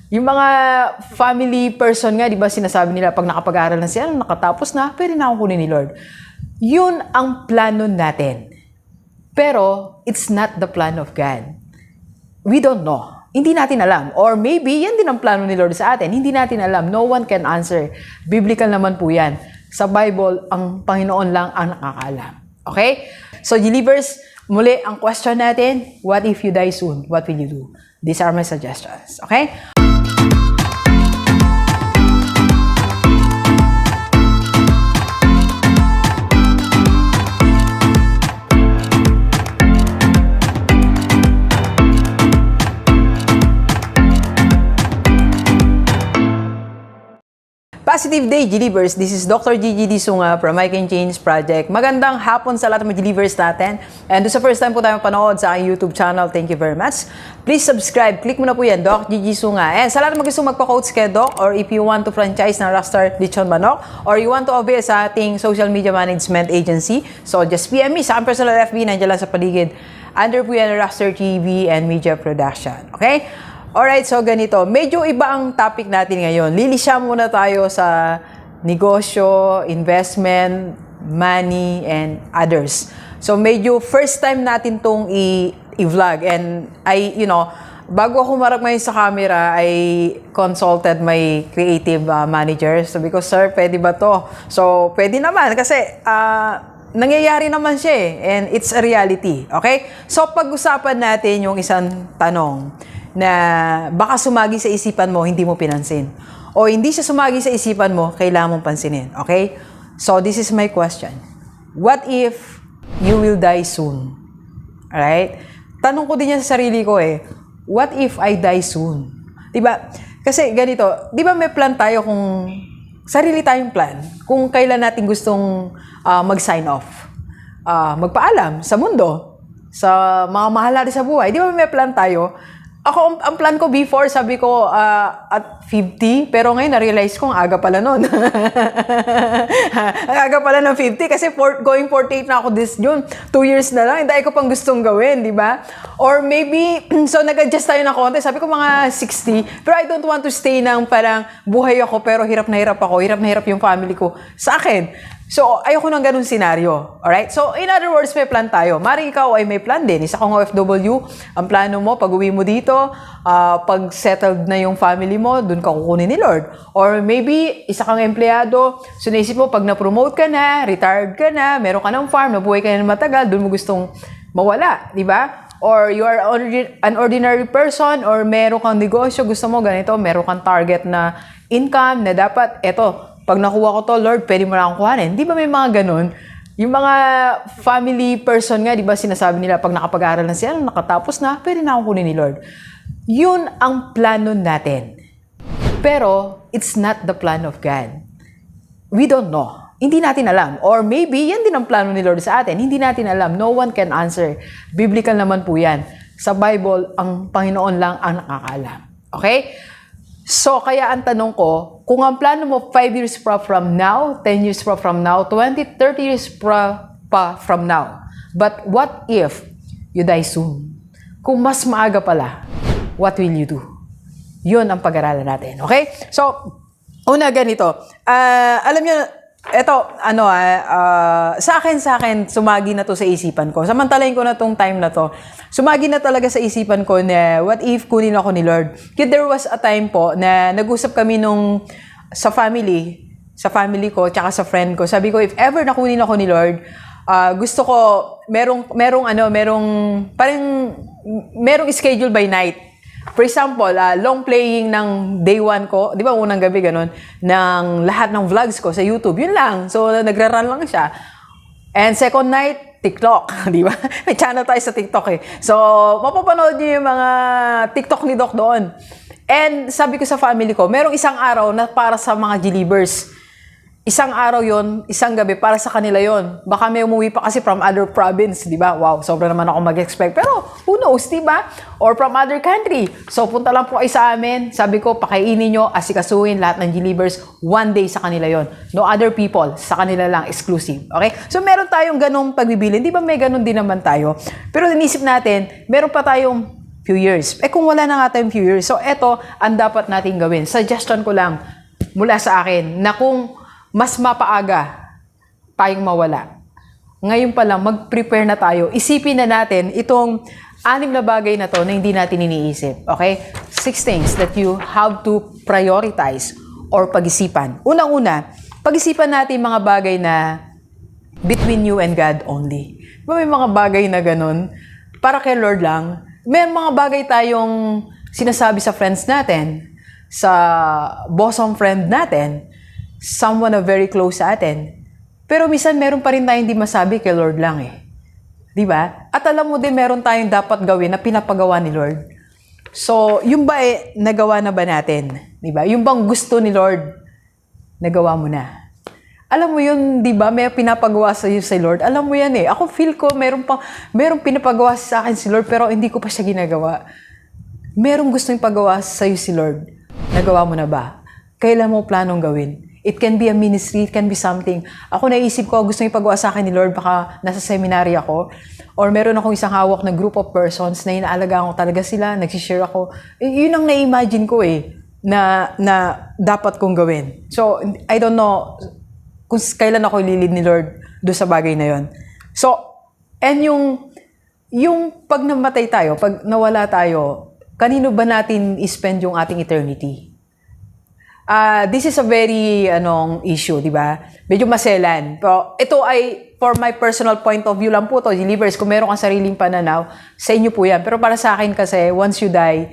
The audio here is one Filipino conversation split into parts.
Yung mga family person nga, di ba sinasabi nila pag nakapag-aral na siya, nakatapos na, pwede na akong kunin ni Lord. Yun ang plano natin. Pero, it's not the plan of God. We don't know. Hindi natin alam. Or maybe, yan din ang plano ni Lord sa atin. Hindi natin alam. No one can answer. Biblical naman po yan. Sa Bible, ang Panginoon lang ang nakakaalam. Okay? So, believers, muli, ang question natin, what if you die soon? What will you do? These are my suggestions. Okay? Positive Day, Believers. This is Dr. Gigi Disunga from I Can Change Project. Magandang hapon sa lahat ng mga Believers natin. And sa first time po tayo panood sa aking YouTube channel, thank you very much. Please subscribe. Click mo na po yan, Doc Gigi Disunga. And sa lahat ng gusto magpa-coach kay Doc, or if you want to franchise ng Rockstar Lechon Manok, or you want to avail sa ating social media management agency, so just PM me sa aking personal FB, nandiyan lang sa paligid. Under po yan, Rockstar TV and Media Production. Okay? Alright, so ganito. Medyo iba ang topic natin ngayon. Lilisya muna tayo sa negosyo, investment, money, and others. So medyo first time natin tong i-vlog. And bago ako humarap ngayon sa camera, I consulted my creative manager. So because, sir, pwede ba to? So pwede naman kasi nangyayari naman siya eh. And it's a reality. Okay? So pag-usapan natin yung isang tanong na baka sumagi sa isipan mo, hindi mo pinansin. O hindi siya sumagi sa isipan mo, kailangan mong pansinin. Okay? So, this is my question. What if you will die soon? Alright? Tanong ko din yan sa sarili ko eh. What if I die soon? Diba? Kasi ganito, di ba may plan tayo kung sarili tayong plan kung kailan natin gustong mag-sign off. Magpaalam sa mundo, sa mga mahal natin sa buhay. Di ba may plan tayo? Ako, ang plan ko before, sabi ko at 50, pero ngayon na-realize ko ang aga pala nun. Ang aga pala ng 50 kasi going 48 na ako this June. 2 years na lang, hindi ko pang gustong gawin, di ba? Or maybe, so nag-adjust tayo ng konti, sabi ko mga 60, pero I don't want to stay ng parang buhay ako pero hirap na hirap ako, hirap na hirap yung family ko. Sa akin, so, ayoko ng ganun senaryo. Alright? So, in other words, may plan tayo. Maring ikaw ay may plan din. Isa kong OFW, ang plano mo, pag-uwi mo dito, pag settled na yung family mo, dun ka kukunin ni Lord. Or maybe, isa kang empleyado, so naisip mo, pag na-promote ka na, retired ka na, meron ka ng farm, nabuhay ka na matagal, dun mo gustong mawala. Di ba? Or you are an ordinary person, or meron kang negosyo, gusto mo ganito, meron kang target na income na dapat, eto, pag nakuha ko to, Lord, pwede mo na akong kuhanin. Di ba may mga ganun? Yung mga family person nga, di ba sinasabi nila, pag nakapag-aral na siya, nakatapos na, pwede na akong kunin ni Lord. Yun ang plano natin. Pero, it's not the plan of God. We don't know. Hindi natin alam. Or maybe, yan din ang plano ni Lord sa atin. Hindi natin alam. No one can answer. Biblical naman po yan. Sa Bible, ang Panginoon lang ang nakakaalam. Okay? So, kaya ang tanong ko, kung ang plano mo 5 years from now, 10 years from now, 20, 30 years from now, but what if you die soon? Kung mas maaga pala, what will you do? Yun ang pag-aralan natin. Okay? So, una ganito. Alam nyo, eto, sa akin, sumagi na to sa isipan ko. Samantalahin ko na tong time na to. Sumagi na talaga sa isipan ko na what if kunin ako ni Lord. Kaya there was a time po na nag-usap kami sa family ko, tsaka sa friend ko. Sabi ko, if ever nakunin ako ni Lord, gusto ko, merong schedule by night. For example, long playing ng day 1 ko, di ba unang gabi ganun, ng lahat ng vlogs ko sa YouTube, yun lang. So, nagra-run lang siya. And second night, TikTok, di ba? May channel tayo sa TikTok eh. So, mapapanood niyo yung mga TikTok ni Doc doon. And sabi ko sa family ko, merong isang araw na para sa mga G-Leavers. Isang araw yon, isang gabi, para sa kanila yon. Baka may umuwi pa kasi from other province, di ba? Wow, sobra naman ako mag-expect. Pero, who knows, di ba? Or from other country. So, punta lang po kayo sa amin. Sabi ko, pakainin nyo, asikasuhin lahat ng G-Leavers. One day sa kanila yon. No other people, sa kanila lang, exclusive. Okay? So, meron tayong ganong pagbibilin. Di ba may ganon din naman tayo? Pero, inisip natin, meron pa tayong few years. Kung wala na nga tayong few years, so eto ang dapat natin gawin. Suggestion ko lang mula sa akin na kung mas mapaaga tayong mawala, ngayon pa lang mag-prepare na tayo. Isipin na natin itong 6 na bagay na to na hindi natin iniisip. Okay? 6 things that you have to prioritize or pag-isipan. Unang-una, pag-isipan natin mga bagay na between you and God only. May mga bagay na ganun, para kay Lord lang. May mga bagay tayong sinasabi sa friends natin, sa bosom friend natin, someone na very close sa atin. Pero minsan meron pa rin tayong hindi masabi kay Lord lang eh. Di ba? At alam mo din meron tayong dapat gawin na pinapagawa ni Lord. So, yung ba nagawa na ba natin? Di ba? Yung bang gusto ni Lord, nagawa mo na. Alam mo yun, di ba? May pinapagawa sa iyo si Lord. Alam mo yan eh. Ako feel ko, merong pinapagawa sa akin si Lord, pero hindi ko pa siya ginagawa. Merong gustong ipagawa sa iyo si Lord. Nagawa mo na ba? Kailan mo planong gawin? It can be a ministry, it can be something. Ako naisip ko, gusto ipagawa sa akin ni Lord, baka nasa seminary ako, or meron akong isang hawak na group of persons na inaalagaan ko talaga sila, nagsishare ako. Yun ang na-imagine ko eh, na dapat kong gawin. So, I don't know kung kailan ako ililid ni Lord doon sa bagay na yon. So, and yung pag namatay tayo, pag nawala tayo, kanino ba natin i-spend yung ating eternity? This is a very issue, di ba? Medyo maselan. Pero ito ay, for my personal point of view lang po to, Believers, kung meron kang sariling pananaw, sa inyo po yan. Pero para sa akin kasi, once you die,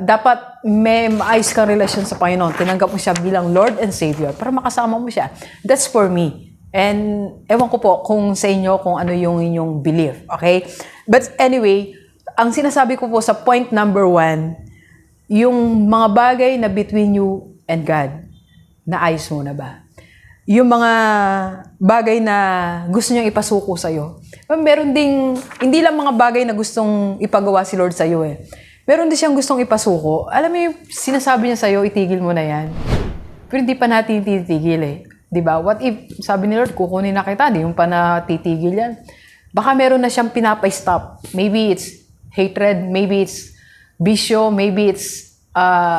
dapat may maayos kang relasyon sa Panginoon. Tinanggap mo siya bilang Lord and Savior para makasama mo siya. That's for me. And ewan ko po kung sa inyo, kung ano yung inyong belief. Okay? But anyway, ang sinasabi ko po sa point number 1, yung mga bagay na between you and God, naayos mo na ba? Yung mga bagay na gusto niyang ipasuko sa'yo. Meron ding, hindi lang mga bagay na gustong ipagawa si Lord sa'yo eh. Meron din siyang gustong ipasuko. Alam mo yung sinasabi niya sa'yo, itigil mo na yan. Pero hindi pa natin titigil eh. Diba? What if, sabi ni Lord, kukunin na kita, di yung pa natitigil yan. Baka meron na siyang pinapa-stop. Maybe it's hatred, maybe it's bisyo, maybe it's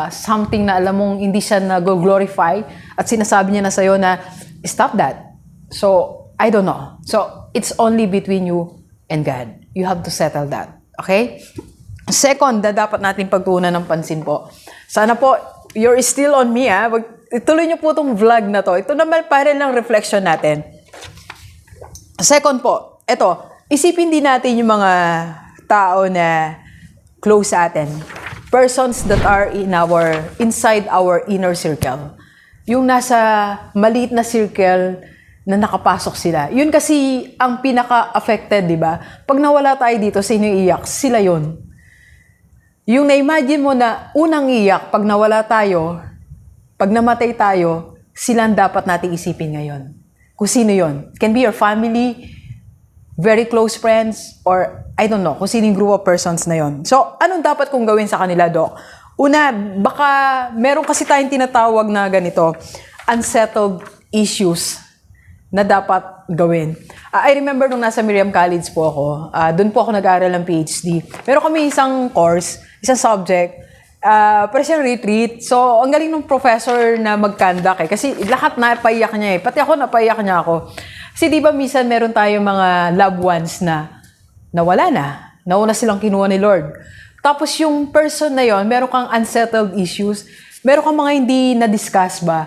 something na alam mong hindi siya nag-glorify at sinasabi niya na sa'yo na stop that. So, I don't know. So, it's only between you and God. You have to settle that. Okay? Second, na dapat natin pagtuunan ng pansin po. Sana po, you're still on me Ituloy niyo po itong vlog na to. Ito naman para lang reflection natin. Second po, ito, isipin din natin yung mga tao na close sa atin. Persons that are inside our inner circle. Yung nasa maliit na circle na nakapasok sila. Yun kasi ang pinaka-affected, di ba? Pag nawala tayo dito, sino iiyak? Sila yun. Yung na-imagine mo na unang iyak, pag nawala tayo, pag namatay tayo, sila ang dapat nating isipin ngayon. Kung sino yun. It can be your family, very close friends, or I don't know, kung sino yung group of persons na yon. So, anong dapat kong gawin sa kanila, Doc? Una, baka meron kasi tayong tinatawag na ganito, unsettled issues na dapat gawin. I remember nung nasa Miriam College po ako, doon po ako nag-aaral ng PhD. Pero kami isang course, isang subject, para siyang retreat. So, ang galing ng professor na mag-conduct kasi lahat napaiyak niya Pati ako napaiyak niya ako. Kasi di ba minsan meron tayong mga loved ones na nawala na. Nauna silang kinuha ni Lord. Tapos yung person na yon, meron kang unsettled issues. Meron kang mga hindi na-discuss ba?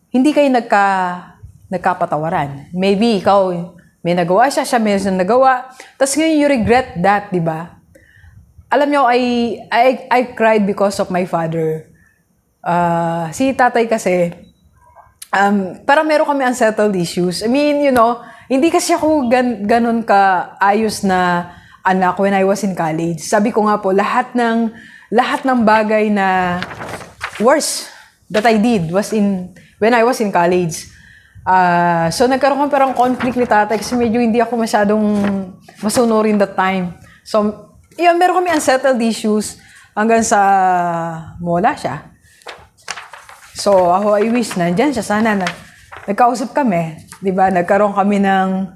Hindi kayo nagkapatawaran. Maybe ikaw, may nagawa siya may nagawa. Tapos ngayon you regret that, di ba? Alam niyo, I cried because of my father. Si tatay kasi, parang meron kami unsettled issues. I mean, hindi kasi ako ganun ka-ayos na anak when I was in college. Sabi ko nga po, lahat ng bagay na worse that I did was when I was in college. So, nagkaroon parang conflict ni tatay kasi medyo hindi ako masyadong masunurin that time. So, yun, meron kami unsettled issues hanggang sa mawala siya. So, ako, I wish nandyan siya. Sana nagkausap kami. Diba? Nagkaroon kami ng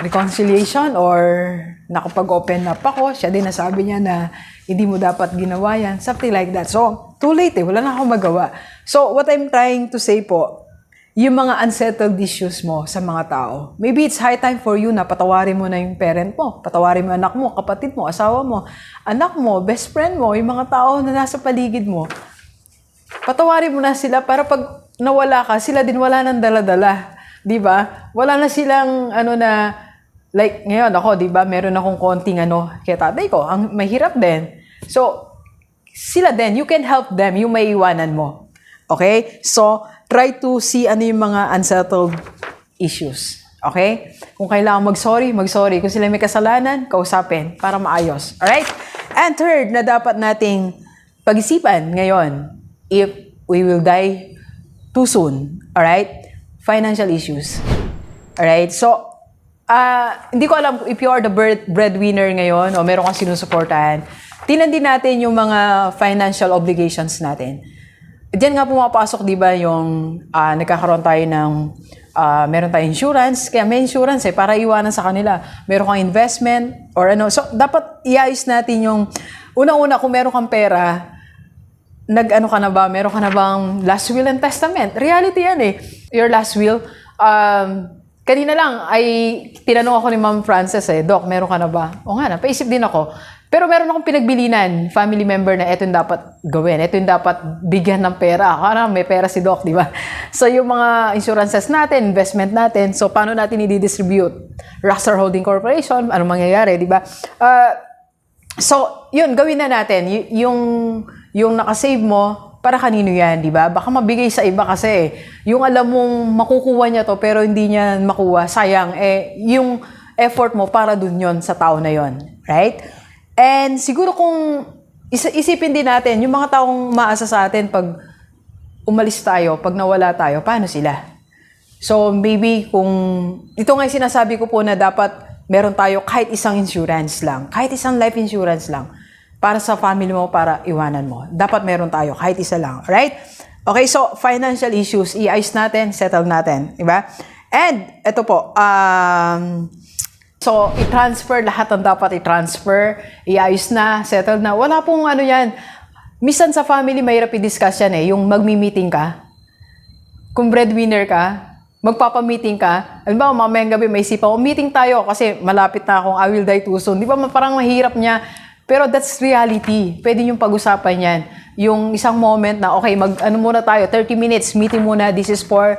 reconciliation or nakapag-open up ako, siya din nasabi niya na hindi mo dapat ginawa yan, something like that. So, too late wala na akong magawa. So, what I'm trying to say po, yung mga unsettled issues mo sa mga tao, maybe it's high time for you na patawarin mo na yung parent mo, patawarin mo anak mo, kapatid mo, asawa mo, anak mo, best friend mo, yung mga tao na nasa paligid mo. Patawarin mo na sila para pag nawala ka, sila din wala nang dala-dala. Di ba? Wala na silang like ngayon ako, di ba? Meron akong konting kaya tatay ko, ang mahirap din. So, sila din, you can help them, yung may iwanan mo. Okay? So, try to see yung mga unsettled issues. Okay? Kung kailangan mag-sorry. Kung sila may kasalanan, kausapin para maayos. Alright? And third, na dapat nating pag-isipan ngayon, if we will die too soon. Alright? Financial issues. Alright? So, hindi ko alam if you are the breadwinner ngayon o meron kang sinusuportahan. Tingnan din natin yung mga financial obligations natin. Diyan nga pumapasok, di ba, yung nagkakaroon tayo ng meron tayong insurance. Kaya may insurance para iwanan sa kanila. Meron kang investment or So, dapat iayos natin yung una-una kung meron kang pera, ka na ba? Meron ka na bang last will and testament? Reality yan Your last will. Kanina lang ay tinanong ako ni Ma'am Frances Doc, meron ka na ba? O nga, napaisip din ako. Pero meron akong pinagbilinan, family member na ito yung dapat gawin. Ito yung dapat bigyan ng pera. May pera si Doc, di ba? So yung mga insurances natin, investment natin, so paano natin i-distribute? Rockstar Holding Corporation, ano mangyayari, di ba? So, yun, gawin na natin. Yung nakasave mo, para kanino yan, di ba? Baka mabigay sa iba kasi yung alam mong makukuha niya to pero hindi niya makuha, sayang. Yung effort mo para dun yon sa tao na yon, right? And siguro kung isipin din natin, yung mga taong maasa sa atin pag umalis tayo, pag nawala tayo, paano sila? So maybe kung, ito nga yung sinasabi ko po na dapat meron tayo kahit isang insurance lang, kahit isang life insurance lang, para sa family mo, para iwanan mo. Dapat meron tayo, kahit isa lang. Right? Okay, so financial issues, i-ayos natin, settle natin. Diba? And, ito po, so, i-transfer, lahat ng dapat i-transfer, i-ayos na, settle na. Wala pong yan. Minsan sa family, mahirap i-discuss yan yung magmi-meeting ka. Kung breadwinner ka, magpapa-meeting ka, alam ba, mamayang gabi, may isipan, meeting tayo kasi malapit na akong I will die too soon. Di ba, parang mahirap niya. Pero that's reality. Pwede yung pag-usapan yan. Yung isang moment na, okay, muna tayo, 30 minutes, meeting muna, this is for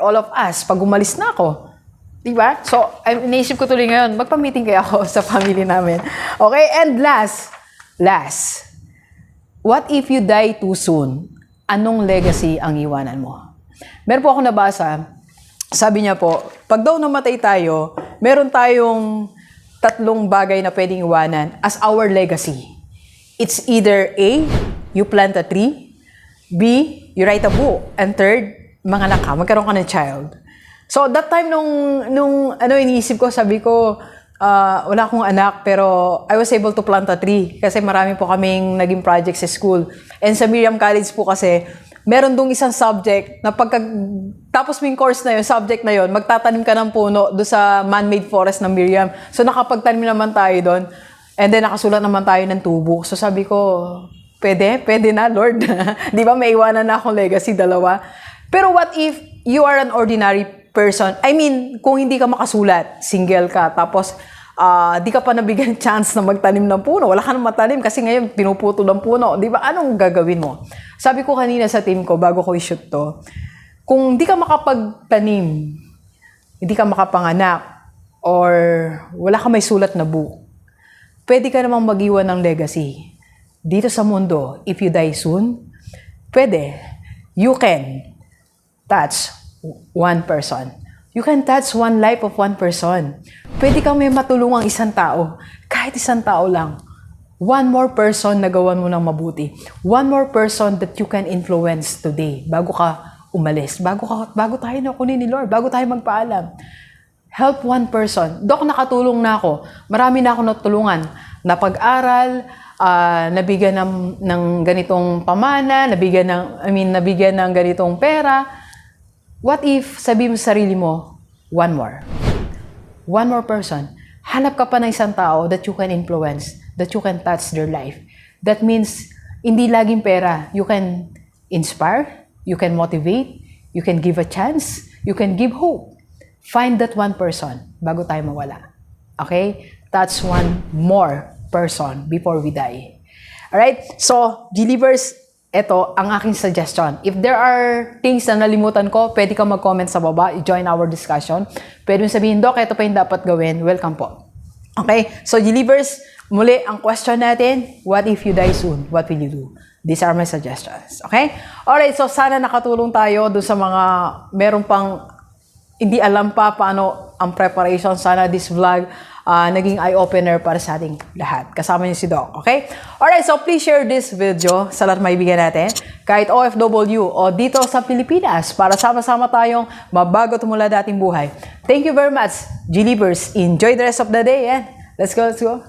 all of us. Pag umalis na ako. Diba? So, naisip ko tuloy ngayon, magpa-meeting kaya ako sa family namin. Okay, and last, what if you die too soon? Anong legacy ang iwanan mo? Meron po ako nabasa, sabi niya po, pag daw namatay tayo, meron tayong 3 bagay na pwedeng iwanan as our legacy. It's either A, you plant a tree, B, you write a book, and third, manganak ka, magkaroon ka ng child. So that time nung iniisip ko, sabi ko, wala akong anak, pero I was able to plant a tree kasi marami po kaming naging project sa school. And sa Miriam College po kasi, meron dong isang subject na tapos mo yung course na yun, subject na yun, magtatanim ka ng puno doon sa man-made forest ng Miriam. So nakapagtanim naman tayo doon. And then nakasulat naman tayo ng tubo. So sabi ko, pwede na, Lord. Di ba, may iwanan na akong legacy, 2. Pero what if you are an ordinary person? I mean, kung hindi ka makasulat, single ka, tapos di ka pa nabigyan chance na magtanim ng puno. Wala ka nang matanim kasi ngayon pinuputol ng puno. Di ba? Anong gagawin mo? Sabi ko kanina sa team ko, bago ko i-shoot to, kung di ka makapagtanim, hindi ka makapanganak, or wala ka may sulat na book, pwede ka namang mag-iwan ng legacy. Dito sa mundo, if you die soon, pwede. You can touch one person. You can touch one life of one person. Pwede kang may matulungang isang tao. Kahit isang tao lang. One more person na gawan mo ng mabuti. One more person that you can influence today bago ka umalis. Bago tayo nakunin ni Lord. Bago tayo magpaalam. Help one person. Dok, nakatulong na ako. Marami na ako natulungan. Napag-aral, nabigyan ng ganitong pamana, nabigyan ng ganitong pera. What if sabi mo sa sarili mo, one more? one more person. Hanap ka pa ng isang tao that you can influence, that you can touch their life. That means, hindi laging pera. You can inspire, you can motivate, you can give a chance, you can give hope. Find that one person bago tayo mawala. Okay? Touch one more person before we die. Alright? So, G-Livers, ito ang aking suggestion. If there are things na nalimutan ko, pwede kang mag-comment sa baba, i-join our discussion. Pwede mong sabihin, Doc, ito pa yung dapat gawin. Welcome po. Okay? So, G-Livers, muli, ang question natin, what if you die soon? What will you do? These are my suggestions. Okay? Alright, so sana nakatulong tayo doon sa mga meron pang hindi alam pa paano ang preparation. Sana this vlog naging eye-opener para sa ating lahat. Kasama niyo si Doc, okay? Alright, so please share this video sa lahat maibigan natin. Kahit OFW o dito sa Pilipinas para sama-sama tayong mabago tumula dating buhay. Thank you very much, G-Livers. Enjoy the rest of the day and let's go, let's go.